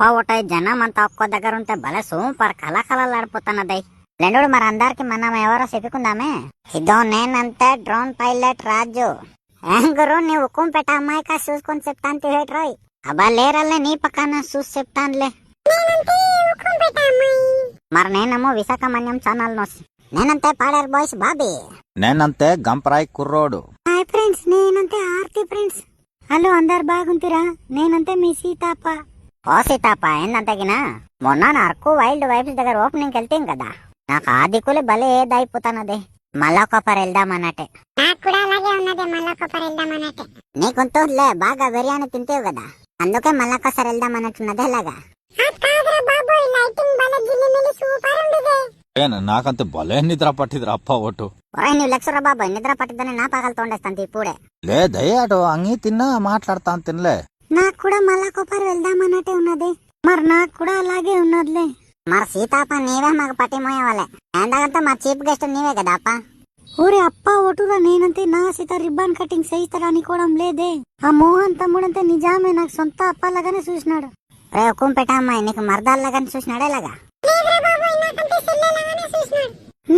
ఒకటాయి జనం అంతా ఒక్కో దగ్గర ఉంటే భలే సూపర్ కళకళలాడిపోతున్నదై. లెండు మరి అందరికి మనం ఎవరో చెప్పుకుందామే. ఇదో నేనంతే డ్రోన్ పైలట్ రాజు. ఏం గురు నీ ఉక్కుం పెట్ట అమ్మాయి కా చూసుకొని చెప్తాను తిరేట్రోయ్. అబ్బా లేరల్లే నీ పక్కన చూసి చెప్తానులే. మరి నేనేమో విశాఖమన్యం ఛానల్ నోసి. నేనంతే పాడారు బాయ్స్ బాబీ. నేనంతే గంపరాయ్ కుర్రోడు. హాయ్ ఫ్రెండ్స్, నేనంతే ఆర్తి ఫ్రెండ్స్. హలో అందరు బాగుంటిరా? నేనంతే మీ సీతాప. ఓ సీతాప ఏందంతగినా మొన్న నా అరకు వైల్డ్ వైఫ్స్ దగ్గర ఓపెనింగ్ వెళ్తాం కదా, నాకు ఆ దిక్కులే భలే ఏదైపోతానదే. మళ్ళా ఒకపరి వెళ్దామన్నట్టే. నాకు కూడా అలాగే ఉన్నదే, మళ్ళా ఒకసారి వెళ్దామన్నట్టే. నీకుంటూలే బాగా బిర్యానీ తింటావు కదా, అందుకే మళ్ళా ఒకసారి వెళ్దామన్నట్టున్నదే. ఎలాగా నాకంత భలే నిద్ర పట్టిదిరా అప్ప ఒట్టు. నువ్వు లెక్చరా బాబాయ్, నిద్ర పట్టిద్దని నా పగలతో ఉండేస్తాను ఇప్పుడే. లేదే అటు అంగీ తిన్నా మాట్లాడతాను తినలే. నాకు కూడా మళ్ళా ఒకపరి వెళ్దామన్నట్టే ఉన్నది. మరి నాకు కూడా అలాగే ఉన్నదిలే. మరి సీతాప నీవే మాకు పట్టిమోయేవాళ్ళే. ఎంతకంటే మా చీఫ్ గెస్ట్ నీవే కదా అప్ప. ఊరే అప్ప ఒటురా, నేనంతే నా సీత రిబ్బన్ కటింగ్ చేయిస్తారా అనుకోవడం లేదే. ఆ మోహన్ తమ్ముడంతే నిజామే నాకు సొంత అప్పలాగానే చూసినాడు. రే కుంపెట అమ్మాయి నీకు మర్దాల్లాగానే చూసినాడే లాగా.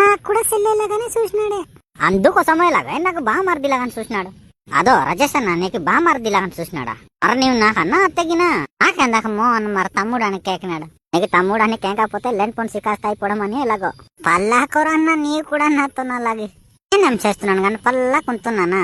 నాకు కూడా సెల్లేలాగానే చూసినాడే. అందుకోసమే లాగా నాకు బా మర్దిలాగానే చూసినాడు. అదో రజేష్ అన్న నీకు బా మర్దిలాగానే చూసినాడా? మరి నీవు నాకన్నా అత్తగినా నాకెందాక మోహన్ మరి తమ్ముడు అని కేకినాడు. నీకు తమ్ముడు అని కేకపోతే లెన్ పొన్ సికాస్త అయిపోవడం అని ఎలాగో. పల్లాకూరన్నా నీ కూడా నాతో అలాగే. నేనేం చేస్తున్నాను కానీ పల్లాకుంటున్నానా?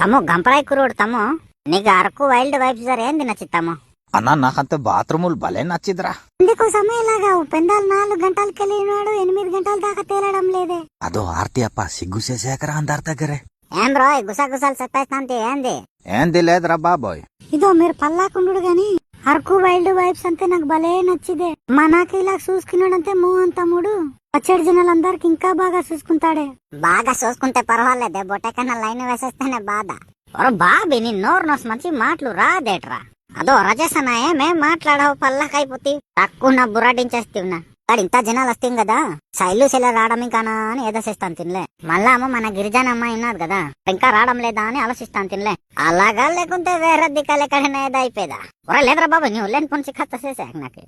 తమ్ము గంపరాయి కురుడు తమ్ము, నీకు అరకు వైల్డ్ వైఫ్ సార్ ఏంది నచ్చిస్తాము అన్నా? నాకంత బాత్రూములు భలే నచ్చిదిరా. అందుకోసమే ఇలాగా పెందాలు 4 గంటలకి వెళ్ళినాడు 8 గంటల దాకా తేలడం లేదే. అదో ఆర్తి అప్ప సిగ్గు చేసాకరా అందరి దగ్గరే. ఏం బ్రో గుసగుసాలు చెప్పేస్తాంతే ఏంది? ఏంది లేదురా బాబోయ్. ఇదో మీరు పల్లాకుండు గాని అరకు వైల్డ్ వైఫ్స్ అంతే నాకు భలే నచ్చిదే. మనకి ఇలా చూసుకున్నాడంతే మోహన్ తమ్ముడు పచ్చడి జనాలందరికి ఇంకా బాగా చూసుకుంటాడే. బాగా చూసుకుంటే పర్వాలేదే, బొట్టకన్నా లైన్ వేసేస్తేనే బాధ. బాబీ నీ నోరు నోసి మంచి మాటలు రాదేట్రా. అదో రజసన ఏమేం మాట్లాడవు పల్లాకైపోతే తక్కువ బుర్రాడించేస్తున్నా. ఇంత జనాలు వస్తాం కదా, శైలు శైల రావడం ఇంకానా అని ఏదోసేస్తాను తినలే. మళ్ళా అమ్మ మన గిరిజన అమ్మాయి ఉన్నది కదా, ఇంకా రావడం లేదా అని ఆలోచిస్తాను తినలే. అలాగా లేకుంటే వేరే దిక్కలు ఎక్కడైనా ఏదో అయిపోయేదా? లేదురా బాబు నువ్వు లేని పొంచి ఖర్చు చేసా నాకు.